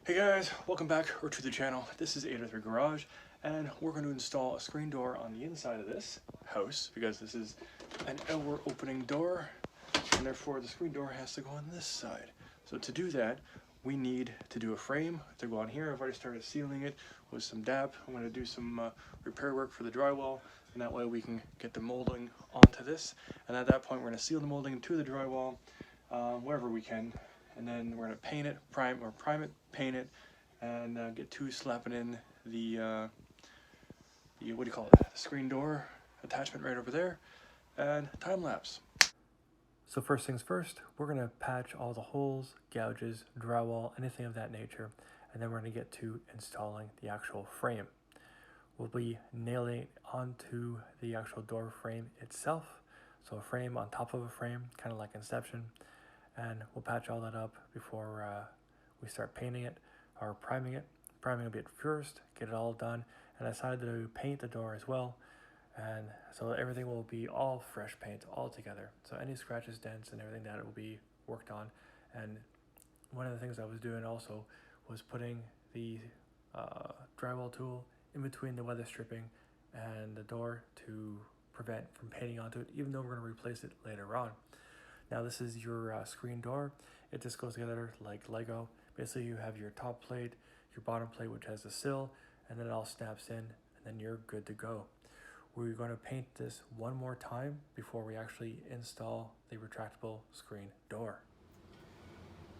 Hey guys, welcome back or to the channel. This is 803 Garage, and we're going to install a screen door on the inside of this house because this is an outward opening door, and therefore the screen door has to go on this side. So to do that, we need to do a frame to go on here. I've already started sealing it with some DAP. I'm going to do some repair work for the drywall, and that way we can get the molding onto this. And at that point, we're going to seal the molding to the drywall wherever we can. And then we're going to paint it, prime it, paint it, and get to slapping in the what do you call it? The screen door attachment right over there, and time lapse. So first things first, we're going to patch all the holes, gouges, drywall, anything of that nature, and then we're going to get to installing the actual frame. We'll be nailing it onto the actual door frame itself, so a frame on top of a frame, kind of like Inception. And we'll patch all that up before we start painting it or priming it. Priming will be at first, get it all done, and I decided to paint the door as well, and so everything will be all fresh paint all together. So any scratches, dents, and everything that will be worked on. And one of the things I was doing also was putting the drywall tool in between the weather stripping and the door to prevent from painting onto it, even though we're going to replace it later on. Now this is your screen door. It just goes together like Lego. Basically you have your top plate, your bottom plate which has a sill, and then it all snaps in, and then you're good to go. We're going to paint this one more time before we actually install the retractable screen door.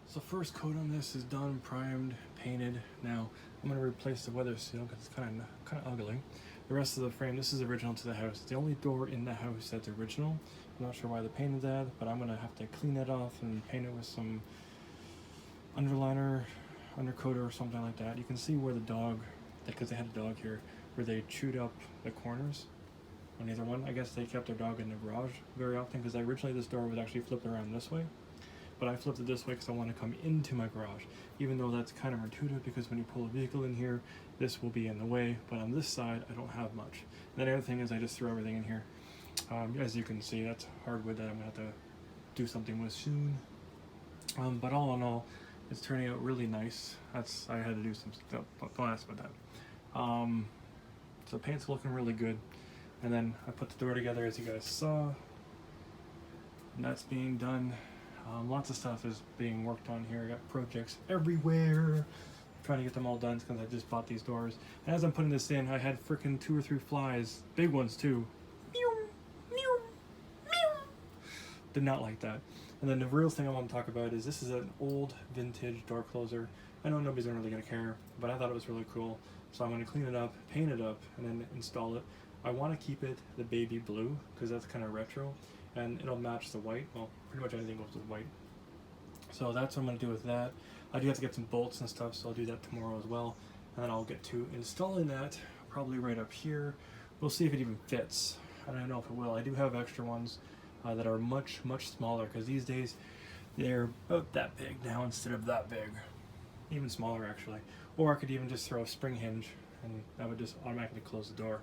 So first coat on this is done, primed, painted. Now I'm going to replace the weather seal because it's kind of ugly. The rest of the frame, this is original to the house. It's the only door in the house that's original. I'm not sure why they painted that, but I'm going to have to clean that off and paint it with some underliner, undercoater or something like that. You can see where the dog, because they had a dog here, where they chewed up the corners on either one. I guess they kept their dog in the garage very often because originally this door was actually flipped around this way. But I flipped it this way because I want to come into my garage, even though that's kind of intuitive because when you pull a vehicle in here, this will be in the way, but on this side, I don't have much. And the other thing is I just throw everything in here. As you can see, that's hardwood that I'm going to have to do something with soon. But all in all, it's turning out really nice. I had to do some stuff, don't ask about that. So paint's looking really good. And then I put the door together as you guys saw, and that's being done. Lots of stuff is being worked on here. I got projects everywhere. Trying to get them all done because I just bought these doors. And as I'm putting this in, I had freaking 2 or 3 flies, big ones too. Meow, meow, meow. Did not like that. And then the real thing I want to talk about is this is an old vintage door closer. I know nobody's really going to care, but I thought it was really cool. So I'm going to clean it up, paint it up, and then install it. I want to keep it the baby blue because that's kind of retro. And it'll match the white. Well, pretty much anything goes with white. So that's what I'm going to do with that. I do have to get some bolts and stuff, so I'll do that tomorrow as well. And then I'll get to installing that probably right up here. We'll see if it even fits. I don't know if it will. I do have extra ones that are much smaller because these days they're about that big now instead of that big. Even smaller actually. Or I could even just throw a spring hinge and that would just automatically close the door.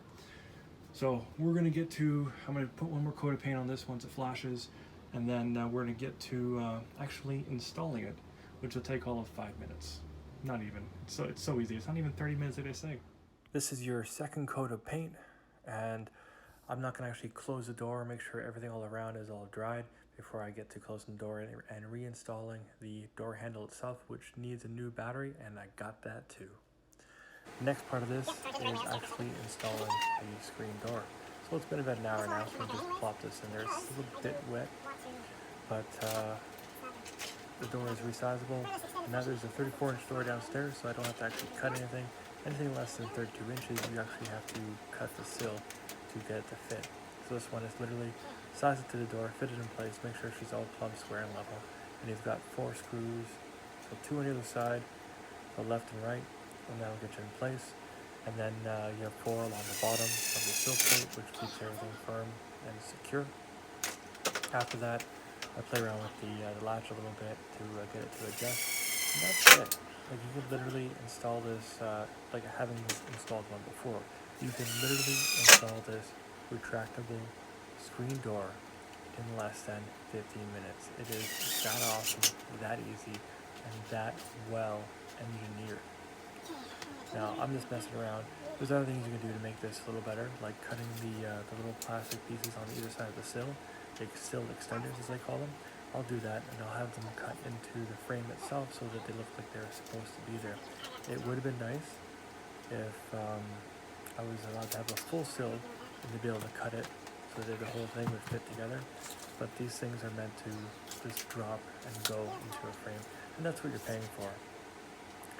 So we're going to get to, I'm going to put one more coat of paint on this once it flashes, and then we're going to get to actually installing it, which will take all of 5 minutes. Not even. It's so easy. It's not even 30 minutes like they say. This is your second coat of paint, and I'm not going to actually close the door, make sure everything all around is all dried before I get to closing the door and reinstalling the door handle itself, which needs a new battery, and I got that too. Next part of this is actually installing the screen door. So it's been about an hour now, so we just plop this in there. It's a little bit wet, but the door is resizable. Now there's a 34-inch door downstairs, so I don't have to actually cut anything. Anything less than 32 inches, you actually have to cut the sill to get it to fit. So this one is literally size it to the door, fit it in place, make sure she's all plumb, square, and level. And you've got 4 screws, so 2 on either side, the left and right. And that'll get you in place, and then you have 4 along the bottom of the sill plate, which keeps everything firm and secure. After that, I play around with the latch a little bit to get it to adjust, and that's it. Like you can literally install this, like having installed one before. You can literally install this retractable screen door in less than 15 minutes. It is that awesome, that easy, and that well engineered. Now I'm just messing around. There's other things you can do to make this a little better, like cutting the little plastic pieces on either side of the sill, the sill extenders as they call them. I'll do that, and I'll have them cut into the frame itself so that they look like they're supposed to be there. It would have been nice if I was allowed to have a full sill and to be able to cut it so that the whole thing would fit together. But these things are meant to just drop and go into a frame, and that's what you're paying for.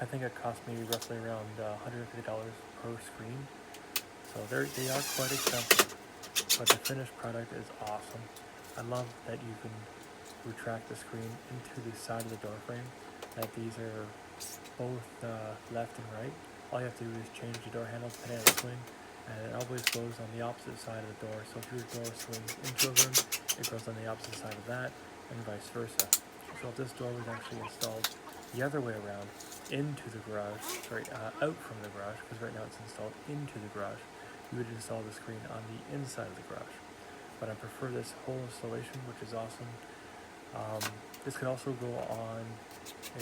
I think it cost me roughly around $150 per screen, so they are quite expensive, but the finished product is awesome. I love that you can retract the screen into the side of the door frame, that these are both left and right. All you have to do is change the door handle depending on the swing, and it always goes on the opposite side of the door. So if your door swings into a room, it goes on the opposite side of that, and vice versa. So if this door was actually installed the other way around, into the garage, out from the garage, because right now it's installed into the garage, you would install the screen on the inside of the garage. But I prefer this whole installation, which is awesome. This could also go on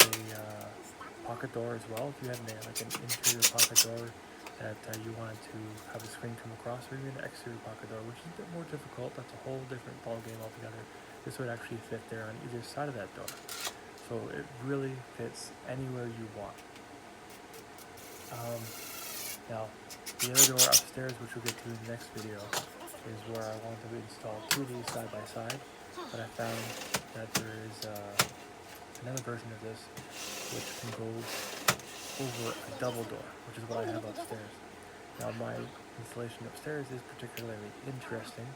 a pocket door as well. If you had like an interior pocket door that you wanted to have the screen come across, or even an exterior pocket door, which is a bit more difficult. That's a whole different ball game altogether. This would actually fit there on either side of that door. So it really fits anywhere you want. Now, the other door upstairs, which we'll get to in the next video, is where I want to install two of these side by side. But I found that there is another version of this which can go over a double door, which is what I have upstairs. Now, my installation upstairs is particularly interesting.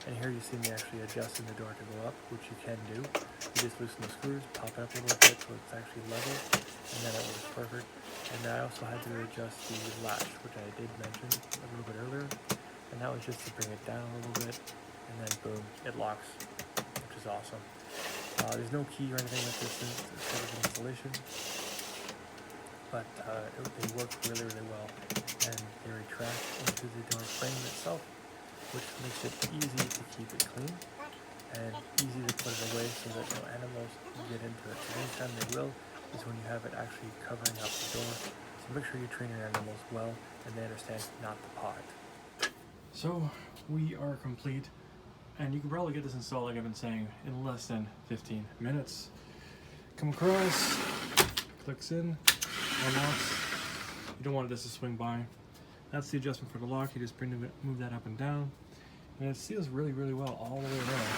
And here you see me actually adjusting the door to go up, which you can do. You just loosen the screws, pop it up a little bit so it's actually level, and then it works perfect. And I also had to adjust the latch, which I did mention a little bit earlier. And that was just to bring it down a little bit, and then boom, it locks, which is awesome. There's no key or anything with this sort of installation, but they work really, really well. And they retract into the door frame itself, which makes it easy to keep it clean and easy to put it away so that no animals can get into it. The only time they will is when you have it actually covering up the door. So make sure you train your animals well and they understand not to paw it. So we are complete, and you can probably get this installed, like I've been saying, in less than 15 minutes. Come across, clicks in, unlocks. You don't want this to swing by. That's the adjustment for the lock. You just move that up and down, and it seals really, really well all the way around.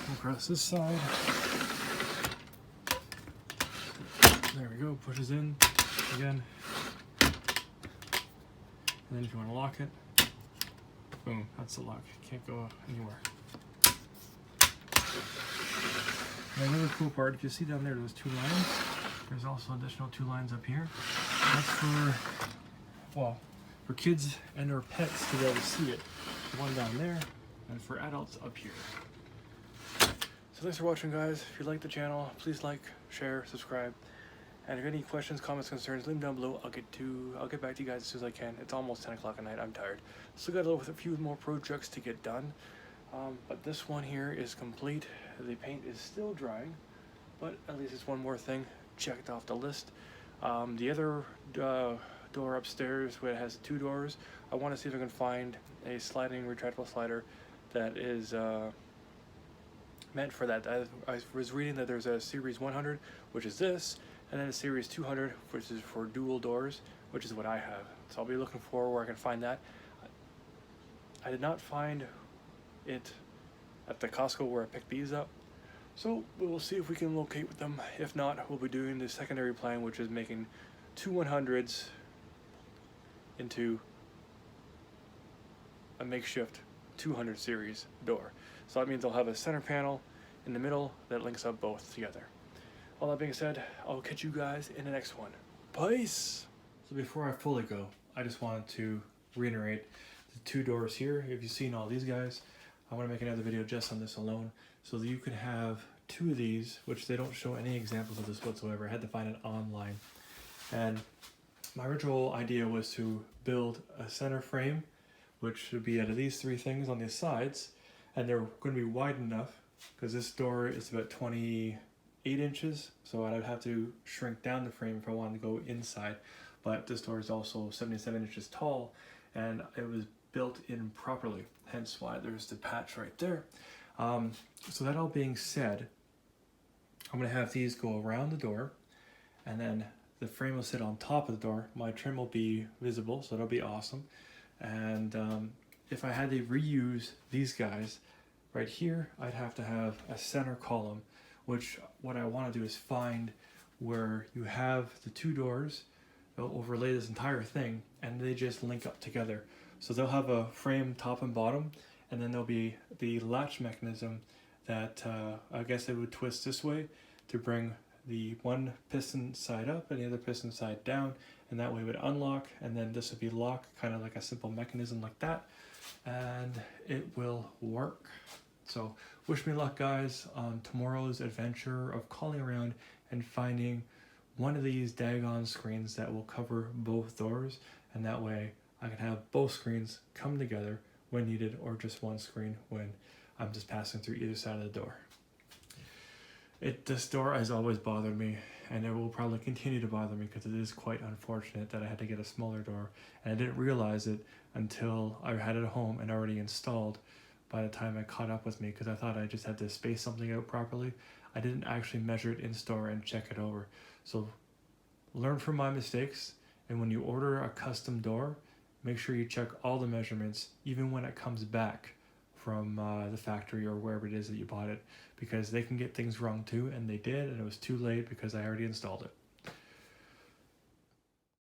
Come across this side. There we go. Pushes in again, and then if you want to lock it, boom, that's the lock. Can't go anywhere. And another cool part, if you see down there, those two lines. There's also additional two lines up here. That's for, well, for kids and or pets to be able to see it. One down there, and for adults up here. So thanks for watching, guys. If you like the channel, please like, share, subscribe. And if you have any questions, comments, concerns, leave them down below. I'll get back to you guys as soon as I can. It's almost 10 o'clock at night. I'm tired. Still got a few more projects to get done. But this one here is complete. The paint is still drying, but at least it's one more thing checked off the list. The other door upstairs, where it has two doors, I want to see if I can find a sliding retractable slider that is meant for that. I was reading that there's a series 100, which is this, and then a series 200, which is for dual doors, which is what I have. So I'll be looking for where I can find that. I did not find it at the Costco where I picked these up. So we will see if we can locate with them. If not, we'll be doing the secondary plan, which is making two 100s into a makeshift 200 series door. So that means I'll have a center panel in the middle that links up both together. All that being said, I'll catch you guys in the next one. Peace! So before I fully go, I just wanted to reiterate the two doors here. If you've seen all these guys, I want to make another video just on this alone, so that you can have two of these, which they don't show any examples of this whatsoever. I had to find it online. And my original idea was to build a center frame, which should be out of these three things on the sides, and they're going to be wide enough, because this door is about 20 8 inches, so I'd have to shrink down the frame if I wanted to go inside. But this door is also 77 inches tall, and it was built in properly, hence why there's the patch right there. So that all being said, I'm going to have these go around the door, and then the frame will sit on top of the door. My trim will be visible, so that'll be awesome. And if I had to reuse these guys right here, I'd have to have a center column, which what I want to do is find where you have the two doors. They'll overlay this entire thing, and they just link up together. So they'll have a frame top and bottom, and then there'll be the latch mechanism that I guess it would twist this way to bring the one piston side up and the other piston side down, and that way it would unlock, and then this would be lock, kind of like a simple mechanism like that, and it will work. So wish me luck, guys, on tomorrow's adventure of calling around and finding one of these daggone screens that will cover both doors, and that way I can have both screens come together when needed, or just one screen when I'm just passing through either side of the door. This door has always bothered me, and it will probably continue to bother me because it is quite unfortunate that I had to get a smaller door, and I didn't realize it until I had it at home and already installed by the time it caught up with me, because I thought I just had to space something out properly. I didn't actually measure it in store and check it over. So learn from my mistakes, and when you order a custom door, make sure you check all the measurements, even when it comes back from the factory or wherever it is that you bought it, because they can get things wrong too, and they did, and it was too late because I already installed it.